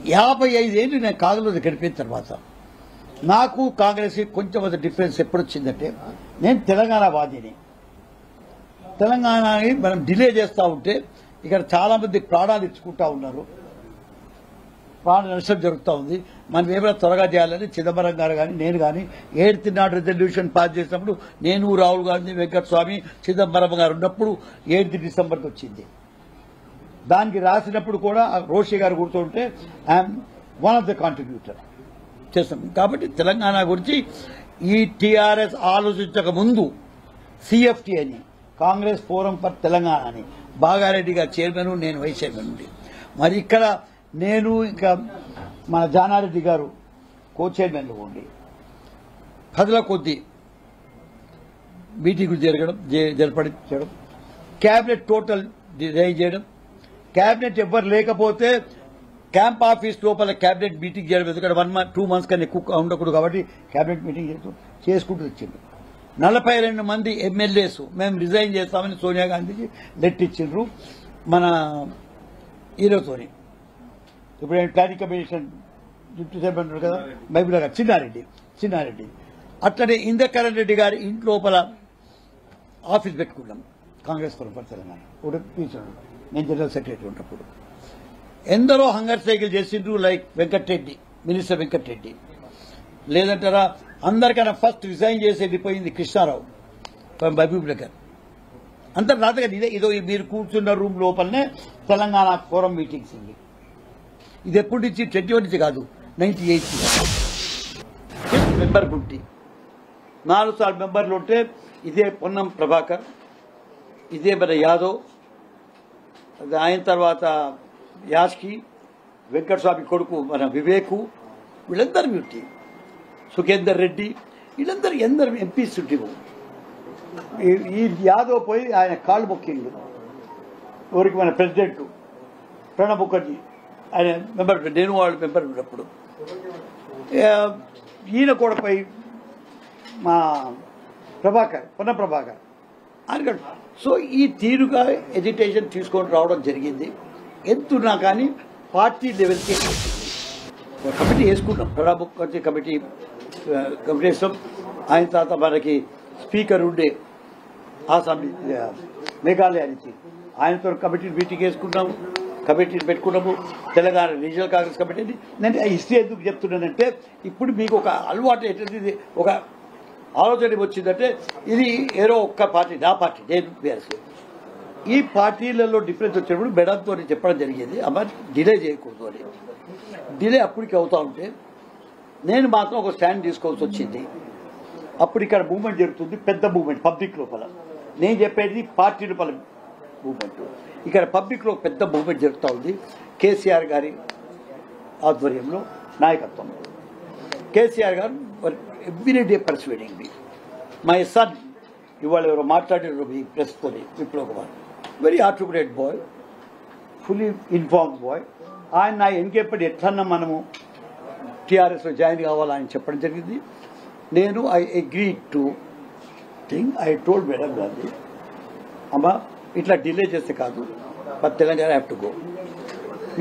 55 ఏళ్ళు నేను కాంగ్రెస్ గడిపిన తర్వాత నాకు కాంగ్రెస్ కొంచెం డిఫరెన్స్ ఎప్పుడు వచ్చిందంటే, నేను తెలంగాణ వాదిని. తెలంగాణని మనం డిలే చేస్తూ ఉంటే ఇక్కడ చాలా మంది ప్రాణాలు ఇచ్చుకుంటా ఉన్నారు, ప్రాణ నష్టం జరుగుతూ ఉంది. మనం ఏమైనా త్వరగా చేయాలని చిదంబరం గారు కానీ నేను కానీ 8th నాడు రెజల్యూషన్ పాస్ చేసినప్పుడు నేను, రాహుల్ గాంధీ, వెంకటస్వామి, చిదంబరం గారు ఉన్నప్పుడు 8th డిసెంబర్కి వచ్చింది. దానికి రాసినప్పుడు కూడా రోషి గారు గుర్తుంటే I'm one of the contributor చేస్తాం. కాబట్టి తెలంగాణ గురించి ఈ టీఆర్ఎస్ ఆలోచించక ముందు సిఎఫ్టీ అని, కాంగ్రెస్ ఫోరం ఫర్ తెలంగాణ అని, బాగారెడ్డి గారు చైర్మన్, నేను వైస్ చైర్మన్ ఉండి, మరి ఇక్కడ నేను ఇంకా మన జానారెడ్డి గారు కో చైర్మన్లు ఉండి పదుల కొద్దీ మీటింగులు జరపడం, క్యాబినెట్ టోటల్ డిజైన్ చేయడం, క్యాబినెట్ ఎవ్వరు లేకపోతే క్యాంప్ ఆఫీస్ లోపల క్యాబినెట్ మీటింగ్ చేయడం. ఎందుకంటే 1 month 2 months కన్నా ఎక్కువ ఉండకూడదు కాబట్టి క్యాబినెట్ మీటింగ్ చేసుకుంటూ వచ్చిండ్రు. 42 మంది ఎమ్మెల్యేస్ మేము రిజైన్ చేస్తామని సోనియా గాంధీకి లెటర్ ఇచ్చిండ్రు మన ఈరోజుతోని. ఇప్పుడు ప్లానింగ్ కమిషన్ డిప్యూటీ చైర్మన్ ఉన్నాడు కదా మహబూబ్ నగర్ చిన్నారెడ్డి, అట్లనే ఇంద్రకరణ్ రెడ్డి గారి ఇంటి లోపల ఆఫీస్ పెట్టుకున్నాం కాంగ్రెస్ ఫోరం తెలంగాణ. నేను జనరల్ సెక్రటరీ ఉన్నప్పుడు ఎందరో హంగర్ సైకిల్ చేసిండ్రు, లైక్ వెంకటరెడ్డి, మినిస్టర్ వెంకటరెడ్డి. లేదంటారా అందరికన్నా ఫస్ట్ రిజైన్ చేసి వెళ్ళిపోయింది కృష్ణారావు మహబూబ్ నగర్. అంతా రాతగా ఇదో మీరు కూర్చున్న రూమ్ లోపలనే తెలంగాణ ఫోరం మీటింగ్స్ ఉంది. ఇది ఎప్పటి నుంచి 21 నుంచి కాదు, 98 మెంబర్ గుంటి 4 సార్లు మెంబర్లు ఉంటే ఇదే పొన్నం ప్రభాకర్, ఇదే మన యాదవ్, ఆయన తర్వాత యాష్కి, వెంకటస్వామి కొడుకు మన వివేకు, వీళ్ళందరూ మ్యూటీ, సుఖేందర్ రెడ్డి, వీళ్ళందరూ ఎందరు ఎంపీస్ చుట్టిరు. ఈ యాదవ్ పోయి ఆయన కాళ్ళు మొక్కిండు ఊరికి మన ప్రెసిడెంట్ ప్రణబ్ ముఖర్జీ, ఆయన మెంబర్, నేను వాళ్ళు మెంబర్ ఉన్నప్పుడు. ఈయన కూడా పోయి మా పొన్న ప్రభాకర్ ఆయన. సో ఈ తీరుగా ఎడ్యుకేషన్ తీసుకొని రావడం జరిగింది. ఎంతున్నా కానీ పార్టీ లెవెల్కి కమిటీ వేసుకున్నాం. ప్రణబ్ ముఖర్జీ కమిటీ వేస్తాం. ఆయన తర్వాత మనకి స్పీకర్ ఉండే ఆసాం మేఘాలయ నుంచి, ఆయనతో కమిటీ మీటింగ్ వేసుకున్నాము, కమిటీని పెట్టుకున్నాము. తెలంగాణ రీజనల్ కాంగ్రెస్ కమిటీని. నేను హిస్టరీ ఎందుకు చెప్తున్నానంటే, ఇప్పుడు మీకు ఒక అలవాటు ఏంటంటే, ఒక ఆలోచన వచ్చిందంటే ఇది ఏదో ఒక్క పార్టీ, నా పార్టీ, నేను బీఆర్ఎస్. ఈ పార్టీలలో డిఫరెన్స్ వచ్చినప్పుడు మేడంతో చెప్పడం జరిగింది, అమ్మ డిలే చేయకూడదు అని. డిలే అప్పటికి అవుతా ఉంటే నేను మాత్రం ఒక స్టాండ్ తీసుకోవాల్సి వచ్చింది. అప్పుడు ఇక్కడ మూవ్మెంట్ జరుగుతుంది, పెద్ద మూవ్మెంట్ పబ్లిక్ లోపల. నేను చెప్పేది పార్టీ లోపల మూవ్మెంట్, ఇక్కడ పబ్లిక్ లో పెద్ద మూవ్మెంట్ జరుగుతూ ఉంది. కేసీఆర్ గారి ఆధ్వర్యంలో, నాయకత్వంలో. కేసీఆర్ గారు everyday persuading me. My son ఇవాళ ఎవరో మాట్లాడారు మీ ప్రెస్తోని, Viplav Kumar, very articulate boy, fully informed boy. ఆయన నా ఎన్కేపడి ఎట్లన్నా మనము టీఆర్ఎస్లో జాయిన్ కావాలని చెప్పడం జరిగింది. నేను I agree to thing. I told madam Gandhi, అమ్మ ఇట్లా డిలే చేస్తే కాదు, but Telangana have to go.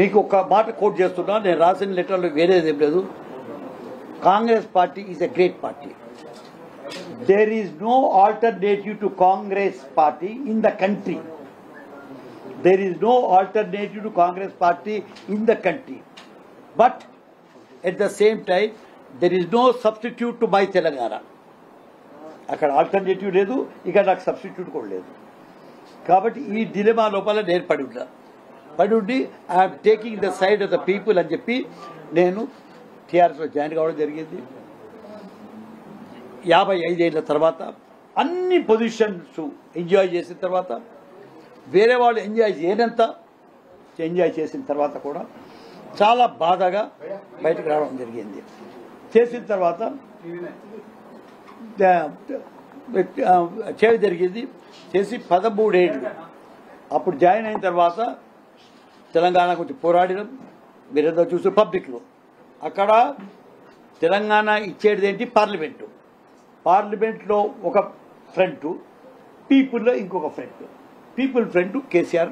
మీకు ఒక మాట కోట్ చేస్తున్నా, నేను రాసిన లెటర్లో వేరేదేం లేదు. Congress party is a great party. There is no alternative to Congress party in the country. There is no alternative to Congress party in the country. But at the same time, there is no substitute to my Telangana. అక్కడ alternative లేదు, ఇక్కడ నాకు substitute కూడా లేదు. కాబట్టి ఈ dilemma లోపల నేను పడి ఉండి I'm taking the side of the people అని చెప్పి నేను టీఆర్ఎస్లో జాయిన్ కావడం జరిగింది. 55 ఏళ్ల తర్వాత అన్ని పొజిషన్స్ ఎంజాయ్ చేసిన తర్వాత, వేరే వాళ్ళు ఎంజాయ్ చేయనంత ఎంజాయ్ చేసిన తర్వాత కూడా చాలా బాధగా బయటకు రావడం జరిగింది. చేసిన తర్వాత చేయడం జరిగింది. చేసి 13 ఏళ్ళు అప్పుడు జాయిన్ అయిన తర్వాత తెలంగాణ గురించి పోరాడినాం. మీరంతా చూస్తే పబ్లిక్లో అక్కడ తెలంగాణ ఇచ్చేది ఏంటి, పార్లమెంట్లో ఒక ఫ్రంట్, పీపుల్లో ఇంకొక ఫ్రంట్. పీపుల్ ఫ్రంట్ కేసీఆర్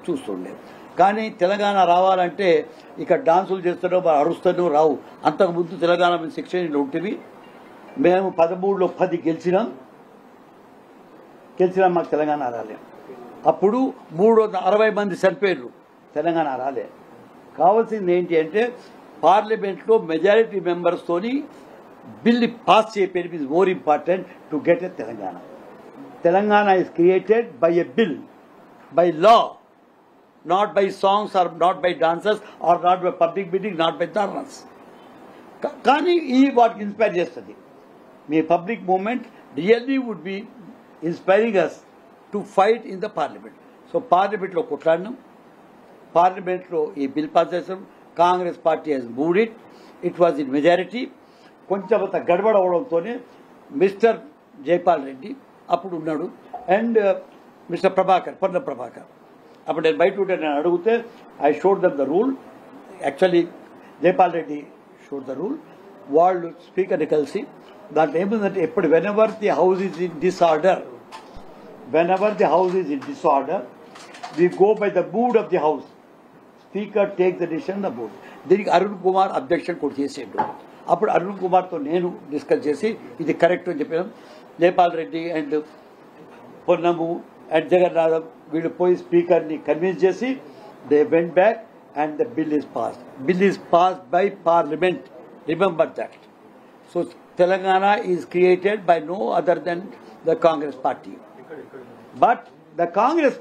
చూస్తుండే. కానీ తెలంగాణ రావాలంటే ఇక్కడ డాన్సులు చేస్తాడో మరి అరుస్తానో రావు. అంతకుముందు తెలంగాణ మీద శిక్షణ ఉంటుంది. మేము 13లో 10 గెలిచినాం, మాకు తెలంగాణ రాలే. అప్పుడు 360 మంది చనిపోయారు, తెలంగాణ రాలే. కావాల్సింది ఏంటి అంటే పార్లమెంట్లో మెజారిటీ మెంబర్స్తోని బిల్ని పాస్ చేయడం is more important to get a Telangana. Telangana is created by a bill, by law, not by songs or not by dancers or not by public meeting, not by dharmas. కానీ ఈ వాటికి ఇన్స్పైర్ చేస్తుంది. మీ public moment really would be inspiring us to fight in the parliament. So పార్లమెంట్లో కొట్లాడినాం, పార్లమెంట్లో ఈ bill pass చేసాం. Congress party has moved it, it was in majority. కొంచెం అంత గడబడ అవడంతోనే మిస్టర్ జైపాల్ రెడ్డి అప్పుడు ఉన్నాడు అండ్ మిస్టర్ ప్రభాకర్, పొన్నం ప్రభాకర్. అప్పుడు నేను బయట ఉంటే నేను అడిగితే I showed them the rule. Actually Jaipal Reddy showed the rule. వాళ్ళు స్పీకర్ని కలిసి దాంట్లో ఏముందంటే ఎప్పుడు whenever the house is in disorder, we go by the mood of the house, speaker take the decision the mood. దీనికి అరుణ్ కుమార్ అబ్జెక్షన్ కూడా చేసేడు. అప్పుడు అరుణ్ కుమార్తో నేను డిస్కస్ చేసి ఇది కరెక్ట్ అని చెప్పాను. జైపాల్ రెడ్డి అండ్ పొన్నము అండ్ జగన్నాథం వీళ్ళు పోయి స్పీకర్ని కన్విన్స్ చేసి they went back and the bill is passed. Bill is passed by parliament, remember that. So Telangana is created by no other than the Congress party. But the Congress